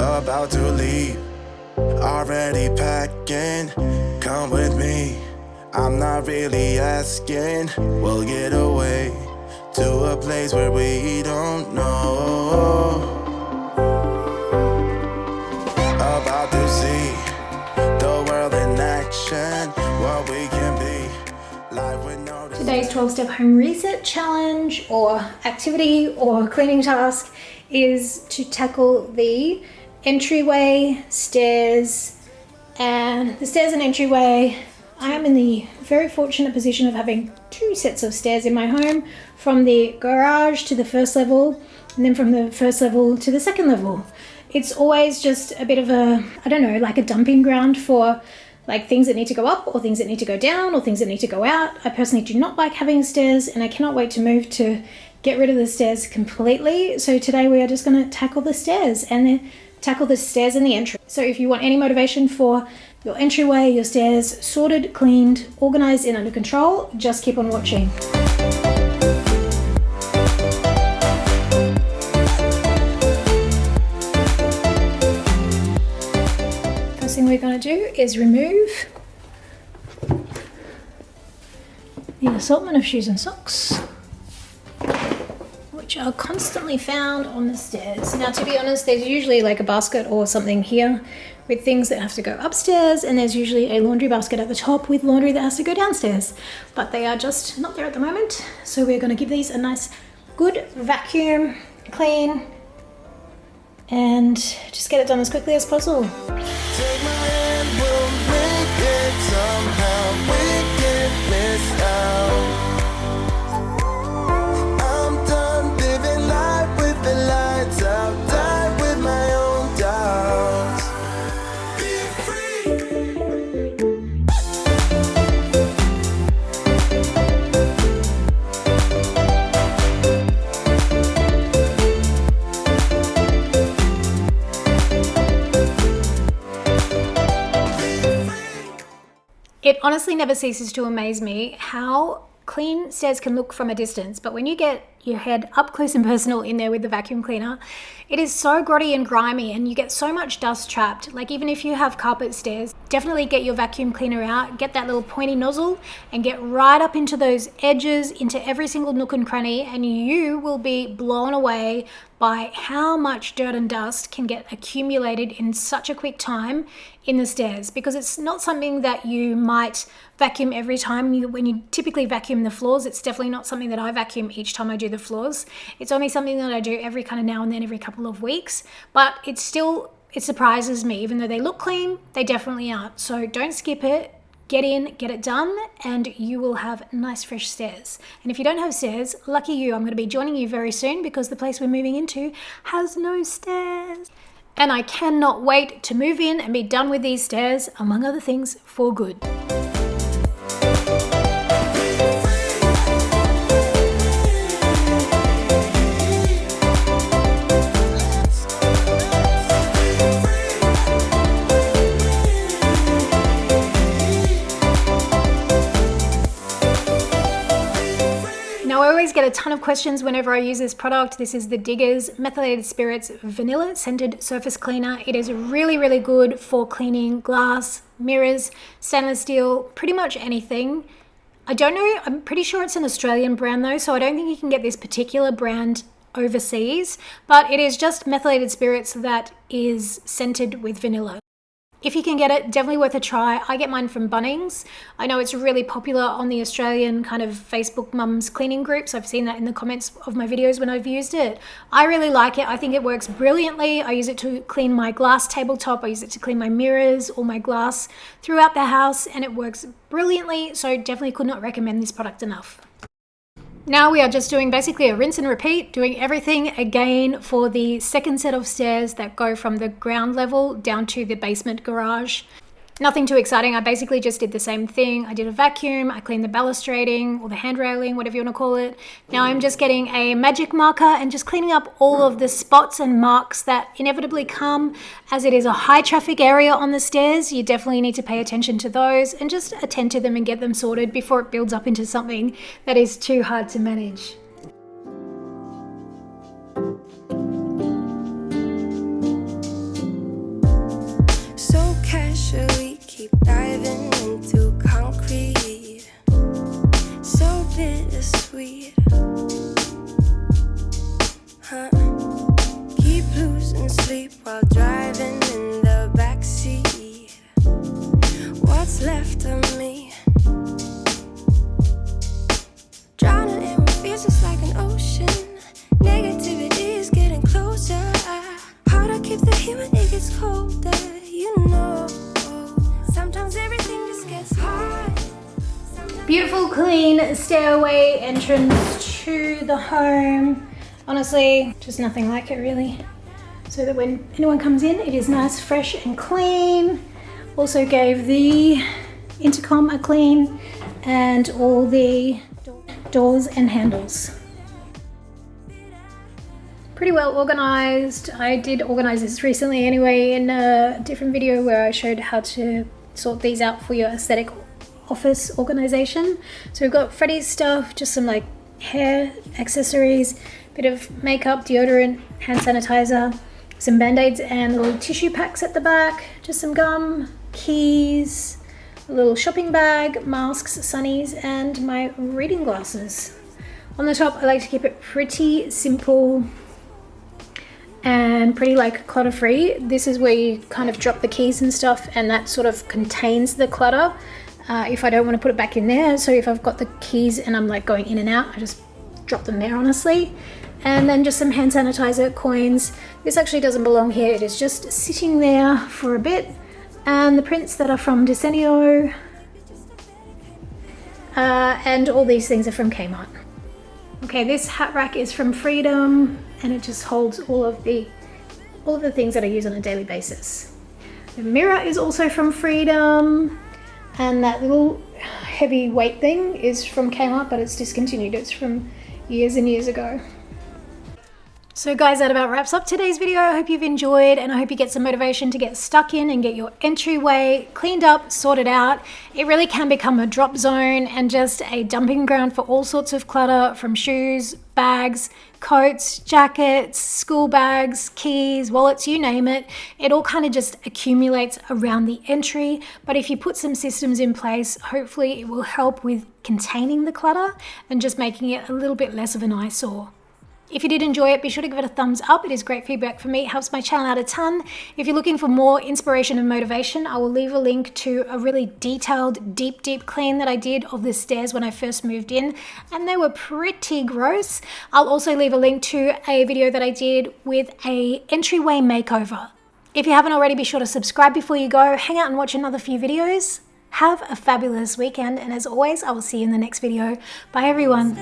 about to leave, already packing. Come with me, I'm not really asking. We'll get away to a place where we don't know. About to see the world in action, what we can be, life with no. Today's 12-step home reset challenge or activity or cleaning task is to tackle the entryway, stairs, and the stairs and entryway. I am in the very fortunate position of having 2 sets of stairs in my home, from the garage to the first level and then from the first level to the second level. It's always just a bit of a, I don't know, like a dumping ground for like things that need to go up or things that need to go down or things that need to go out. I personally do not like having stairs, and I cannot wait to move to get rid of the stairs completely. So today we are just going to tackle the stairs and then tackle the stairs and the entry. So if you want any motivation for your entryway, your stairs sorted, cleaned, organized and under control, just keep on watching. First thing we're going to do is remove the assortment of shoes and socks, which are constantly found on the stairs. Now, to be honest, there's usually like a basket or something here with things that have to go upstairs, and there's usually a laundry basket at the top with laundry that has to go downstairs, but they are just not there at the moment. So we're going to give these a nice good vacuum clean and just get it done as quickly as possible. Take my hand, we'll make it somehow. We can't miss out. I'm done living life with the lights out. Die with my own doubts. Be free. It honestly never ceases to amaze me how clean stairs can look from a distance, but when you get your head up close and personal in there with the vacuum cleaner, it is so grotty and grimy and you get so much dust trapped. Like, even if you have carpet stairs, definitely get your vacuum cleaner out, get that little pointy nozzle and get right up into those edges, into every single nook and cranny, and you will be blown away by how much dirt and dust can get accumulated in such a quick time in the stairs, because it's not something that you might vacuum every time. When you typically vacuum the floors, it's definitely not something that I vacuum each time I do the floors. It's only something that I do every kind of now and then, every couple of weeks, but it surprises me. Even though they look clean, they definitely aren't. So don't skip it. Get in, get it done, and you will have nice fresh stairs. And if you don't have stairs, lucky you, I'm going to be joining you very soon, because the place we're moving into has no stairs. And I cannot wait to move in and be done with these stairs, among other things, for good. Now, I always get a ton of questions whenever I use this product. This is the Diggers Methylated Spirits Vanilla Scented Surface Cleaner. It is really, really good for cleaning glass, mirrors, stainless steel, pretty much anything. I don't know, I'm pretty sure it's an Australian brand though, so I don't think you can get this particular brand overseas, but it is just methylated spirits that is scented with vanilla. If you can get it, definitely worth a try. I get mine from Bunnings. I know it's really popular on the Australian kind of Facebook mums cleaning groups. I've seen that in the comments of my videos when I've used it. I really like it. I think it works brilliantly. I use it to clean my glass tabletop. I use it to clean my mirrors or my glass throughout the house, and it works brilliantly. So definitely could not recommend this product enough. Now we are just doing basically a rinse and repeat, doing everything again for the second set of stairs that go from the ground level down to the basement garage. Nothing too exciting. I basically just did the same thing. I did a vacuum, I cleaned the balustrading or the handrailing, whatever you want to call it. Now I'm just getting a magic marker and just cleaning up all of the spots and marks that inevitably come, as it is a high traffic area on the stairs. You definitely need to pay attention to those and just attend to them and get them sorted before it builds up into something that is too hard to manage. while driving in the backseat. What's left of me? Drowning in what feels just like an ocean. Negativity is getting closer. Hard to keep the heat when it gets colder. You know, sometimes everything just gets hard. Beautiful, clean stairway entrance to the home. Honestly, just nothing like it really. So that when anyone comes in, it is nice, fresh and clean. Also gave the intercom a clean and all the doors and handles. Pretty well organized. I did organize this recently anyway in a different video where I showed how to sort these out for your aesthetic office organization. So we've got Freddie's stuff, just some like hair accessories, bit of makeup, deodorant, hand sanitizer, some band-aids and little tissue packs at the back, just some gum, keys, a little shopping bag, masks, sunnies, and my reading glasses. On the top, I like to keep it pretty simple and pretty like clutter free. This is where you kind of drop the keys and stuff, and that sort of contains the clutter if I don't want to put it back in there. So if I've got the keys and I'm like going in and out, I just drop them there honestly. And then just some hand sanitizer, coins. This actually doesn't belong here, it is just sitting there for a bit. And the prints that are from Desenio, and all these things are from Kmart. Okay, this hat rack is from Freedom, and it just holds all of the things that I use on a daily basis. The mirror is also from Freedom, and that little heavy weight thing is from Kmart, but it's discontinued. It's from years and years ago. So guys, that about wraps up today's video. I hope you've enjoyed, and I hope you get some motivation to get stuck in and get your entryway cleaned up, sorted out. It really can become a drop zone and just a dumping ground for all sorts of clutter, from shoes, bags, coats, jackets, school bags, keys, wallets, you name it. It all kind of just accumulates around the entry. But if you put some systems in place, hopefully it will help with containing the clutter and just making it a little bit less of an eyesore. If you did enjoy it, be sure to give it a thumbs up. It is great feedback for me. It helps my channel out a ton. If you're looking for more inspiration and motivation, I will leave a link to a really detailed, deep clean that I did of the stairs when I first moved in, and they were pretty gross. I'll also leave a link to a video that I did with a entryway makeover. If you haven't already, be sure to subscribe before you go. Hang out and watch another few videos. Have a fabulous weekend, and as always, I will see you in the next video. Bye everyone.